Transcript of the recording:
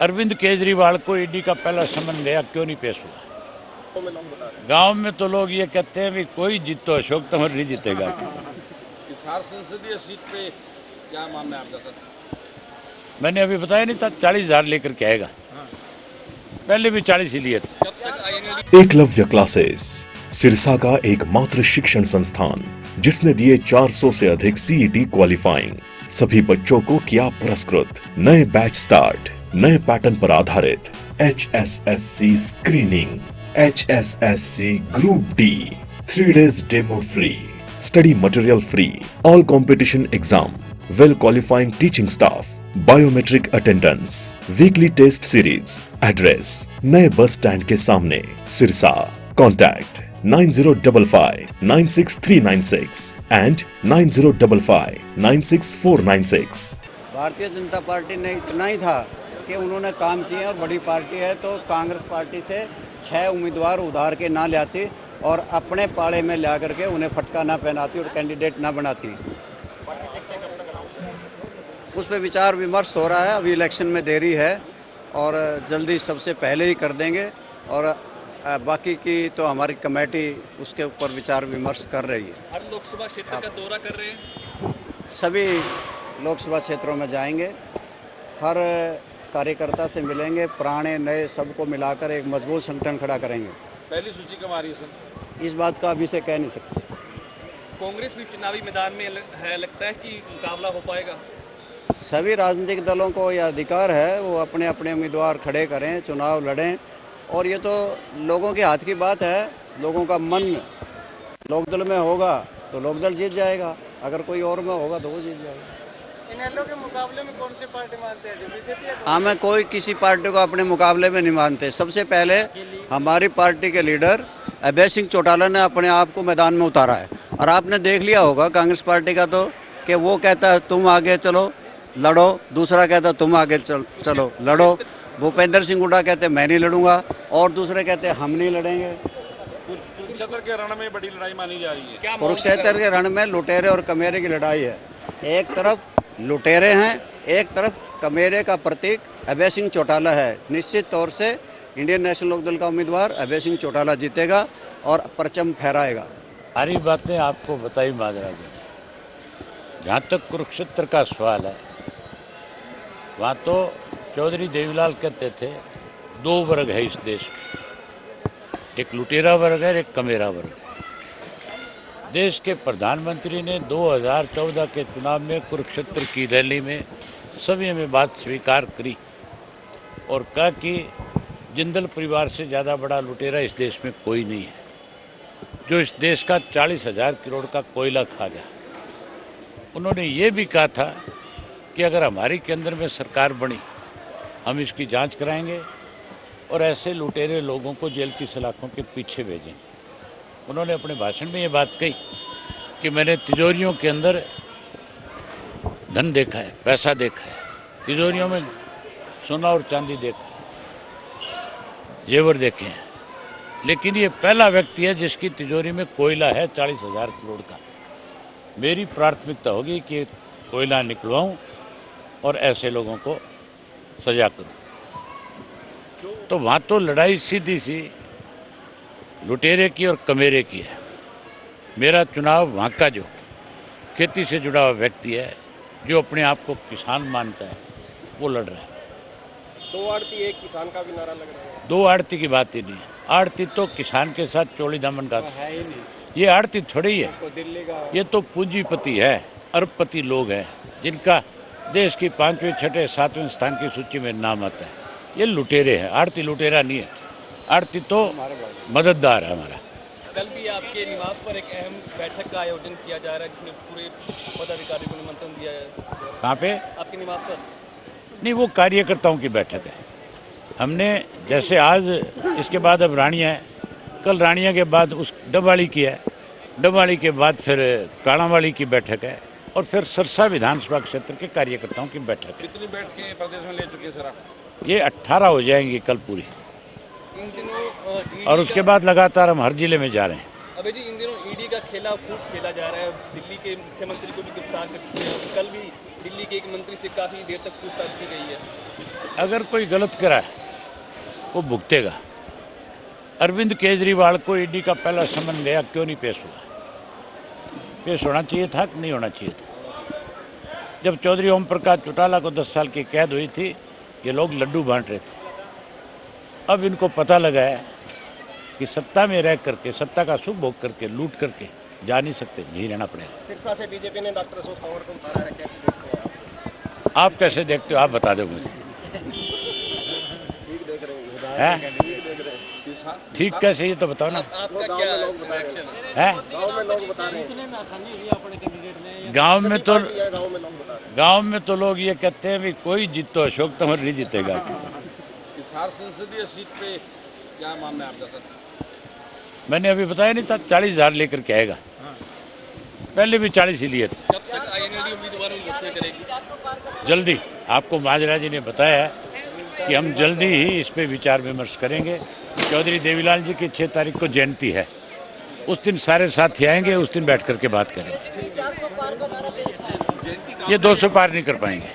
अरविंद केजरीवाल को ईडी का पहला समन गया, क्यों नहीं पेश हुआ? गांव में तो लोग ये कहते हैं भी कोई जीतो, अशोक तंवर नहीं जीतेगा। हिसार संसदीय सीट पे क्या मामला है आपका सर? मैंने अभी बताया नहीं था, 40,000 लेकर के आएगा। पहले भी 40 ही लिए थे। एकलव्य क्लासेस सिरसा का एकमात्र शिक्षण संस्थान जिसने दिए 400 से अधिक सीईटी क्वालिफाइंग। सभी बच्चों को किया पुरस्कृत। नए बैच स्टार्ट, नए पैटर्न पर आधारित HSSC screening, HSSC group D, 3 days demo free, study material free, all competition exam, well qualifying teaching staff, biometric attendance, weekly test series. Address नए बस स्टैंड के सामने, Sirsa. Contact 9055 96396 and 9055 96496। Bharatiya Janata party ने इतना ही था कि उन्होंने काम किए और बड़ी पार्टी है तो कांग्रेस पार्टी से 6 उम्मीदवार उधार के ना लाती और अपने पाड़े में ला करके उन्हें फटका ना पहनाती और कैंडिडेट ना बनाती। उस पर विचार विमर्श हो रहा है, अभी इलेक्शन में देरी है और जल्दी सबसे पहले ही कर देंगे और बाकी की तो हमारी कमेटी उसके ऊपर विचार विमर्श कर रही है। हर लोकसभा क्षेत्र का दौरा कर रहे हैं? सभी लोकसभा क्षेत्रों में जाएंगे, हर कार्यकर्ता से मिलेंगे, पुराने नए सबको मिलाकर एक मजबूत संगठन खड़ा करेंगे। पहली सूची कब आ रही है सर? इस बात का अभी से कह नहीं सकते। कांग्रेस भी चुनावी मैदान में है, लगता है कि मुकाबला हो पाएगा? सभी राजनीतिक दलों को यह अधिकार है, वो अपने अपने उम्मीदवार खड़े करें, चुनाव लड़ें और ये तो लोगों के हाथ की बात है। लोगों का मन लोकदल में होगा तो लोकदल जीत जाएगा, अगर कोई और में होगा तो वो जीत जाएगा। इनेलो के मुकाबले में कौन सी पार्टी मानते हैं? बीजेपी? हाँ, मैं कोई किसी पार्टी को अपने मुकाबले में नहीं मानते। सबसे पहले हमारी पार्टी के लीडर अभय सिंह चौटाला ने अपने आप को मैदान में उतारा है और आपने देख लिया होगा कांग्रेस पार्टी का तो कि वो कहता है तुम आगे चलो लड़ो, दूसरा कहता है तुम आगे चलो लड़ो। भूपेंद्र सिंह हुड्डा कहते मैं नहीं लड़ूंगा और दूसरे कहते हम नहीं लड़ेंगे। कुरुक्षेत्र के रण में बड़ी लड़ाई मानी जा रही है। कुरुक्षेत्र के रण में लुटेरे और कमेरे की लड़ाई है। एक तरफ लुटेरे हैं, एक तरफ कमेरे का प्रतीक अभय सिंह चौटाला है। निश्चित तौर से इंडियन नेशनल लोकदल का उम्मीदवार अभय सिंह चौटाला जीतेगा और परचम फहराएगा। सारी बातें आपको बताई महाराज। जहाँ तक कुरुक्षेत्र का सवाल है, वहाँ तो चौधरी देवीलाल कहते थे 2 वर्ग है इस देश में, एक लुटेरा वर्ग है, एक कमेरा वर्ग है। देश के प्रधानमंत्री ने 2014 के चुनाव में कुरुक्षेत्र की रैली में सभी में बात स्वीकार करी और कहा कि जिंदल परिवार से ज़्यादा बड़ा लुटेरा इस देश में कोई नहीं है, जो इस देश का 40,000 करोड़ का कोयला खा गया। उन्होंने ये भी कहा था कि अगर हमारी केंद्र में सरकार बनी, हम इसकी जांच कराएंगे और ऐसे लुटेरे लोगों को जेल की सलाखों के पीछे भेजेंगे। उन्होंने अपने भाषण में ये बात कही कि मैंने तिजोरियों के अंदर धन देखा है, पैसा देखा है, तिजोरियों में सोना और चांदी देखा है, जेवर देखे हैं, लेकिन ये पहला व्यक्ति है जिसकी तिजोरी में कोयला है 40,000 करोड़ का। मेरी प्राथमिकता होगी कि कोयला निकलवाऊं और ऐसे लोगों को सजा करूं। तो वहाँ तो लड़ाई सीधी सी लुटेरे की और कमेरे की है। मेरा चुनाव वहाँ का जो खेती से जुड़ा हुआ व्यक्ति है, जो अपने आप को किसान मानता है, वो लड़ रहा है। 2 आड़ती 1 किसान का भी नारा लग रहा है। 2 आड़ती की बात ही नहीं है। आड़ती तो किसान के साथ चोली दामन का है ही नहीं। ये आड़ती थोड़ी है, दिल्ली का ये तो पूंजीपति है, अरबपति लोग हैं जिनका देश की 5वें, 6ठे, 7वें स्थान की सूची में नाम आता है। ये लुटेरे हैं, आड़ती लुटेरा नहीं है। आड़ती तो मददगार है हमारा। कल भी आपके निवास पर एक अहम बैठक का आयोजन किया जा रहा है जिसमें पूरे पदाधिकारियों को निमंत्रण दिया है। कहाँ पे? आपके निवास पर? नहीं, वो कार्यकर्ताओं की बैठक है। हमने जैसे आज इसके बाद अब रानिया है, कल रानिया के बाद उस डबवाली की है, डबवाली के बाद फिर काणावाली की बैठक है और फिर सिरसा विधानसभा क्षेत्र के कार्यकर्ताओं की बैठक है। कितनी बैठकें प्रदेश में ले चुके हैं सर आप? ये 18 हो जाएंगी कल पूरी। इन दिनों और उसके बाद लगातार हम हर जिले में जा रहे हैं। अबे जी, इन दिनों ईडी का खेला खूब खेला जा रहा है। दिल्ली के मुख्यमंत्री को भी गिरफ्तार कर चुके हैं। कल भी दिल्ली के एक मंत्री से काफ़ी देर तक पूछताछ की गई है। अगर कोई गलत करा है वो भुगतेगा। अरविंद केजरीवाल को ईडी का पहला समन गया, क्यों नहीं पेश हुआ? पेश होना चाहिए था कि नहीं होना चाहिए था? जब चौधरी ओम प्रकाश चौटाला को 10 साल की कैद हुई थी, ये लोग लड्डू बांट रहे थे। अब इनको पता लगा है कि सत्ता में रह करके, सत्ता का सुख भोग करके, लूट करके जा नहीं सकते, नहीं रहना पड़ेगा। सिरसा से बीजेपी ने डॉक्टर अशोक तंवर को उतारा है, कैसे देखते हैं आप? आप कैसे देखते हो? आप बता दो मुझे। ठीक देख रहे हैं? हैं? ठीक देख रहे हैं? ठीक कैसे, ये तो बताओ ना। आपका वो गाँव क्या में लोग बता रहे रिएक्शन है? है गाँव में लोग बता रहे हैं। कितने में आसानी हुई अपने कैंडिडेट ने? गांव में तो गाँव में लोग बता रहे हैं। गांव में तो लोग ये कहते हैं भी कोई जीत तो अशोक तंवर नहीं जीतेगा। हिसार संसदीय सीट पे क्या मामला है आपका सर? मैंने अभी बताया नहीं था, 40,000 लेकर के आएगा। पहले भी 40 ही लिए थे। कब तक आईएनएलडी उम्मीदवारों की घोषणा करेगी? जल्दी, आपको महाजरा जी ने बताया है कि हम जल्दी ही इस पे विचार विमर्श करेंगे। चौधरी देवीलाल जी की 6 तारीख को जयंती है, उस दिन सारे साथी आएंगे, उस दिन बैठ करके बात करेंगे। ये 200 पार नहीं कर पाएंगे।